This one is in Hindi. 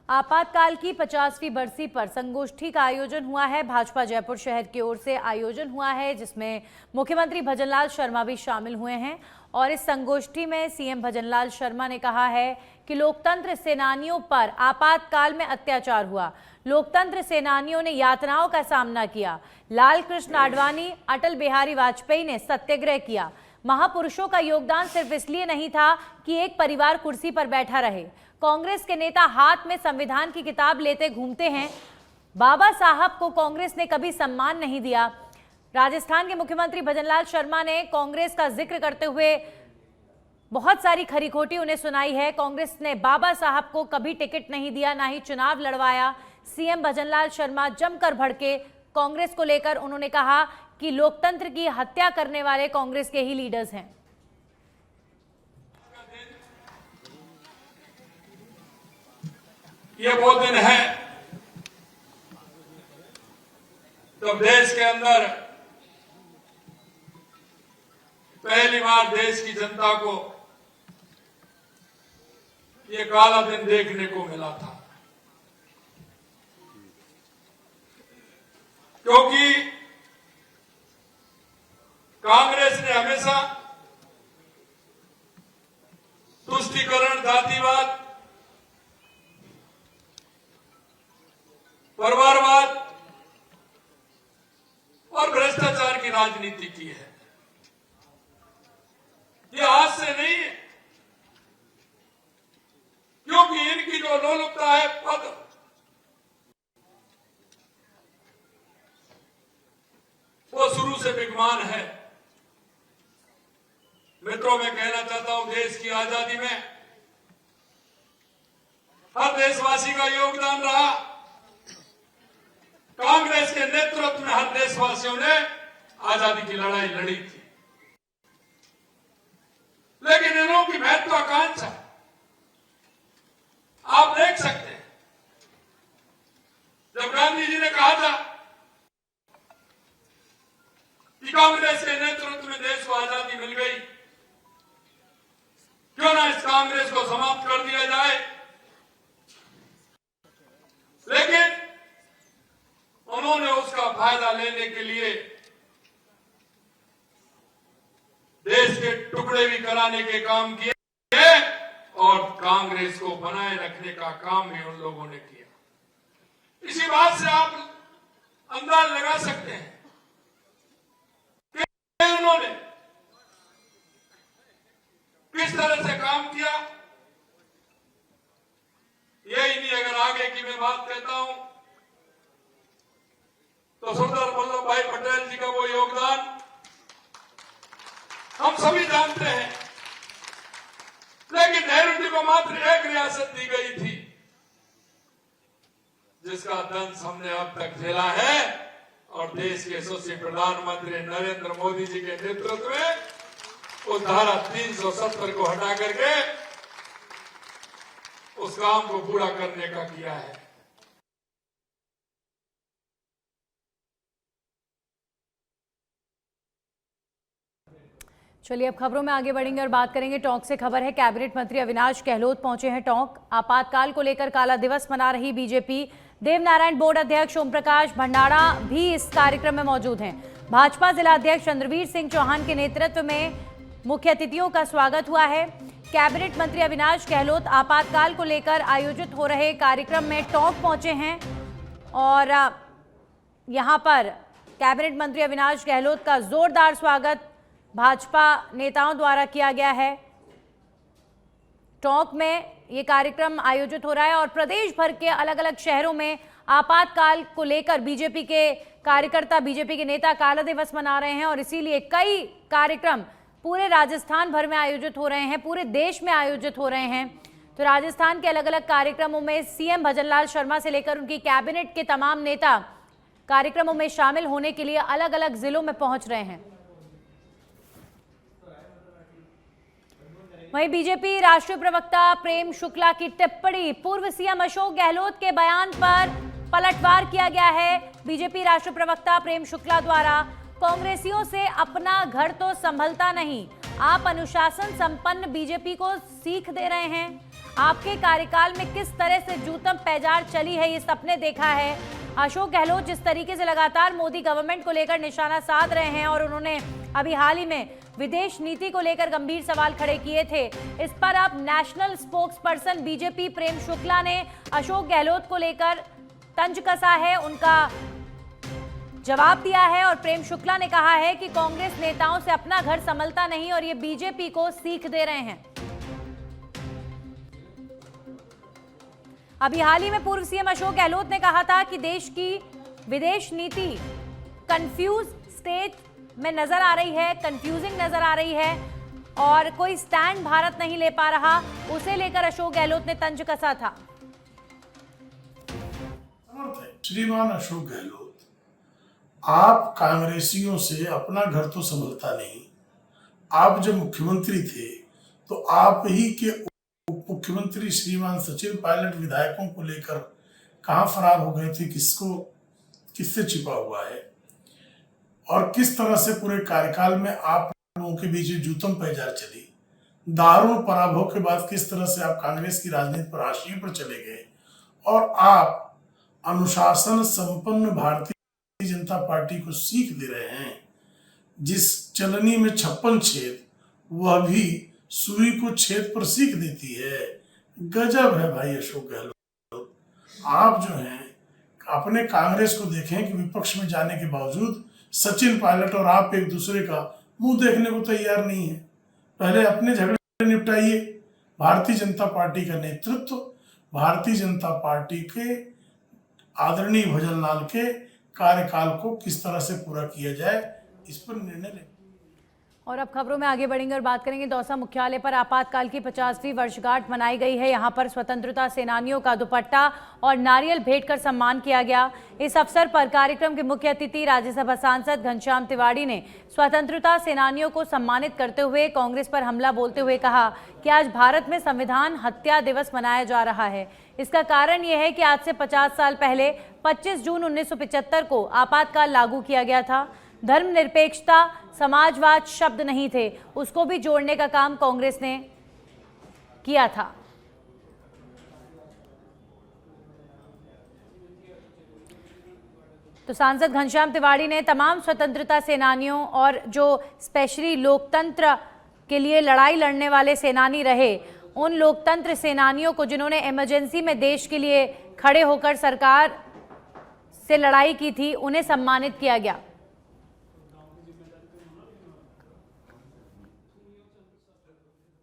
आपातकाल की 50वीं बरसी पर संगोष्ठी का आयोजन हुआ है। भाजपा जयपुर शहर की ओर से आयोजन हुआ है, जिसमें मुख्यमंत्री भजनलाल शर्मा भी शामिल हुए हैं। और इस संगोष्ठी में सीएम भजनलाल शर्मा ने कहा है कि लोकतंत्र सेनानियों पर आपातकाल में अत्याचार हुआ, लोकतंत्र सेनानियों ने यातनाओं का सामना किया। लाल कृष्ण आडवाणी, अटल बिहारी वाजपेयी ने सत्याग्रह किया। महापुरुषों का योगदान सिर्फ इसलिए नहीं था कि एक परिवार कुर्सी पर बैठा रहे। कांग्रेस के नेता हाथ में संविधान की किताब लेते घूमते हैं। बाबा साहब को कांग्रेस ने कभी सम्मान नहीं दिया। राजस्थान के मुख्यमंत्री भजनलाल शर्मा ने कांग्रेस का जिक्र करते हुए बहुत सारी खरी खोटी उन्हें सुनाई है। कांग्रेस ने बाबा साहब को कभी टिकट नहीं दिया, ना ही चुनाव लड़वाया। सीएम भजनलाल शर्मा जमकर भड़के कांग्रेस को लेकर। उन्होंने कहा कि लोकतंत्र की हत्या करने वाले कांग्रेस के ही लीडर्स हैं। ये वो दिन है जब देश के अंदर पहली बार देश की जनता को ये काला दिन देखने को मिला था, क्योंकि कांग्रेस ने हमेशा तुष्टीकरण, जातिवाद, परिवारवाद और भ्रष्टाचार की राजनीति की है। ये आज से नहीं है, क्योंकि इनकी जो लोलुपता है पद, वो शुरू से विद्यमान है। मित्रों, मैं कहना चाहता हूं, देश की आजादी में हर देशवासी का योगदान रहा। कांग्रेस के नेतृत्व में हर देशवासियों ने आजादी की लड़ाई लड़ी थी, लेकिन इन्हों की महत्वाकांक्षा आप देख सकते हैं। जब गांधी जी ने कहा था कि कांग्रेस के नेतृत्व में देश को आजादी मिल गई, क्यों ना इस कांग्रेस को समाप्त कर दिया जाए, लेकिन उन्होंने उसका फायदा लेने के लिए देश के टुकड़े भी कराने के काम किए और कांग्रेस को बनाए रखने का काम भी उन लोगों ने किया। इसी बात से आप अंदाज लगा सकते हैं कि उन्होंने किस तरह से काम किया। यही नहीं, अगर आगे की मैं बात कहता हूं तो सरदार वल्लभ भाई पटेल जी का वो योगदान हम सभी जानते हैं, लेकिन नेहरू जी को मात्र एक रियासत दी गई थी, जिसका दंश हमने अब तक झेला है। और देश के यशस्वी प्रधानमंत्री नरेंद्र मोदी जी के नेतृत्व में उस धारा 370 को हटा करके उस काम को पूरा करने का किया है। चलिए अब खबरों में आगे बढ़ेंगे और बात करेंगे। टोंक से खबर है, कैबिनेट मंत्री अविनाश गहलोत पहुंचे हैं टोंक। आपातकाल को लेकर काला दिवस मना रही बीजेपी। देवनारायण बोर्ड अध्यक्ष ओम प्रकाश भंडारा भी इस कार्यक्रम में मौजूद हैं। भाजपा जिला अध्यक्ष चंद्रवीर सिंह चौहान के नेतृत्व में मुख्य अतिथियों का स्वागत हुआ है। कैबिनेट मंत्री अविनाश गहलोत आपातकाल को लेकर आयोजित हो रहे कार्यक्रम में टोंक पहुंचे हैं और यहाँ पर कैबिनेट मंत्री अविनाश गहलोत का जोरदार स्वागत भाजपा नेताओं द्वारा किया गया है। टोंक में ये कार्यक्रम आयोजित हो रहा है और प्रदेश भर के अलग अलग शहरों में आपातकाल को लेकर बीजेपी के कार्यकर्ता, बीजेपी के नेता काला दिवस मना रहे हैं और इसीलिए कई कार्यक्रम पूरे राजस्थान भर में आयोजित हो रहे हैं, पूरे देश में आयोजित हो रहे हैं। तो राजस्थान के अलग अलग कार्यक्रमों में सीएम भजनलाल शर्मा से लेकर उनकी कैबिनेट के तमाम नेता कार्यक्रमों में शामिल होने के लिए अलग अलग जिलों में पहुंच रहे हैं। वहीं बीजेपी राष्ट्रीय प्रवक्ता प्रेम शुक्ला की टिप्पणी, पूर्व सीएम अशोक गहलोत के बयान पर पलटवार किया गया है। बीजेपी राष्ट्रीय प्रवक्ता प्रेम शुक्ला द्वारा कांग्रेसियों से अपना घर तो संभलता नहीं, आप अनुशासन संपन्न बीजेपी को सीख दे रहे हैं। आपके कार्यकाल में किस तरह से जूतम पैजार चली है, ये सबने देखा है। अशोक गहलोत जिस तरीके से लगातार मोदी गवर्नमेंट को लेकर निशाना साध रहे हैं और उन्होंने अभी हाल ही में विदेश नीति को लेकर गंभीर सवाल खड़े किए थे, इस पर अब national spokes person BJP Prem Shukla ने अशोक गहलोत को लेकर तंज कसा है, उनका जवाब दिया है और प्रेम शुक्ला ने कहा है कि कांग्रेस नेताओं से अपना घर संभलता नहीं और ये बीजेपी को सीख दे रहे हैं। अभी हाल ही में पूर्व सीएम अशोक गहलोत ने कहा था कि देश की विदेश नीति कंफ्यूज स्टेज में नजर आ रही है, कंफ्यूजिंग नजर आ रही है और कोई स्टैंड भारत नहीं ले पा रहा, उसे लेकर अशोक गहलोत ने तंज कसा था। श्रीमान अशोक गहलोत, आप कांग्रेसियों से अपना घर तो संभलता नहीं। आप जब मुख्यमंत्री थे तो आप ही के उप मुख्यमंत्री श्रीमान सचिन पायलट विधायकों को लेकर कहां फरार हो गए थे, किससे छिपा हुआ है और किस तरह से पूरे कार्यकाल में आप लोगों के बीच जूतम पैजार चली। दारुण पराभव के बाद किस तरह से आप कांग्रेस की राजनीति पर हाशिए पर चले गए और आप अनुशासन संपन्न भारतीय जनता पार्टी को सीख दे रहे हैं। जिस चलनी में 56 छेद, वह भी सुई को छेद पर सीख देती है। गजब है भाई अशोक गहलोत। आप जो हैं अपने कांग्रेस को देखें कि विपक्ष में जाने के बावजूद सचिन पायलट और आप एक दूसरे का मुंह देखने को तैयार नहीं है। पहले अपने झगड़े निपटाइए। भारतीय जनता पार्टी का नेतृत्व भारतीय जनता पार्टी के आदरणीय भजनलाल के कार्यकाल को किस तरह से पूरा किया जाए, इस पर निर्णय लें। और अब खबरों में आगे बढ़ेंगे और बात करेंगे दौसा मुख्यालय पर आपातकाल की 50वीं वर्षगांठ मनाई गई है। यहां पर स्वतंत्रता सेनानियों का दुपट्टा और नारियल भेंट कर सम्मान किया गया। इस अवसर पर कार्यक्रम के मुख्य अतिथि राज्यसभा सांसद घनश्याम तिवाड़ी ने स्वतंत्रता सेनानियों को सम्मानित करते हुए कांग्रेस पर हमला बोलते हुए कहा कि आज भारत में संविधान हत्या दिवस मनाया जा रहा है। इसका कारण यह है कि आज से 50 साल पहले 25 जून 1975 को आपातकाल लागू किया गया था। धर्मनिरपेक्षता, समाजवाद शब्द नहीं थे, उसको भी जोड़ने का काम कांग्रेस ने किया था। तो सांसद घनश्याम तिवाड़ी ने तमाम स्वतंत्रता सेनानियों और जो स्पेशली लोकतंत्र के लिए लड़ाई लड़ने वाले सेनानी रहे, उन लोकतंत्र सेनानियों को जिन्होंने इमरजेंसी में देश के लिए खड़े होकर सरकार से लड़ाई की थी, उन्हें सम्मानित किया गया।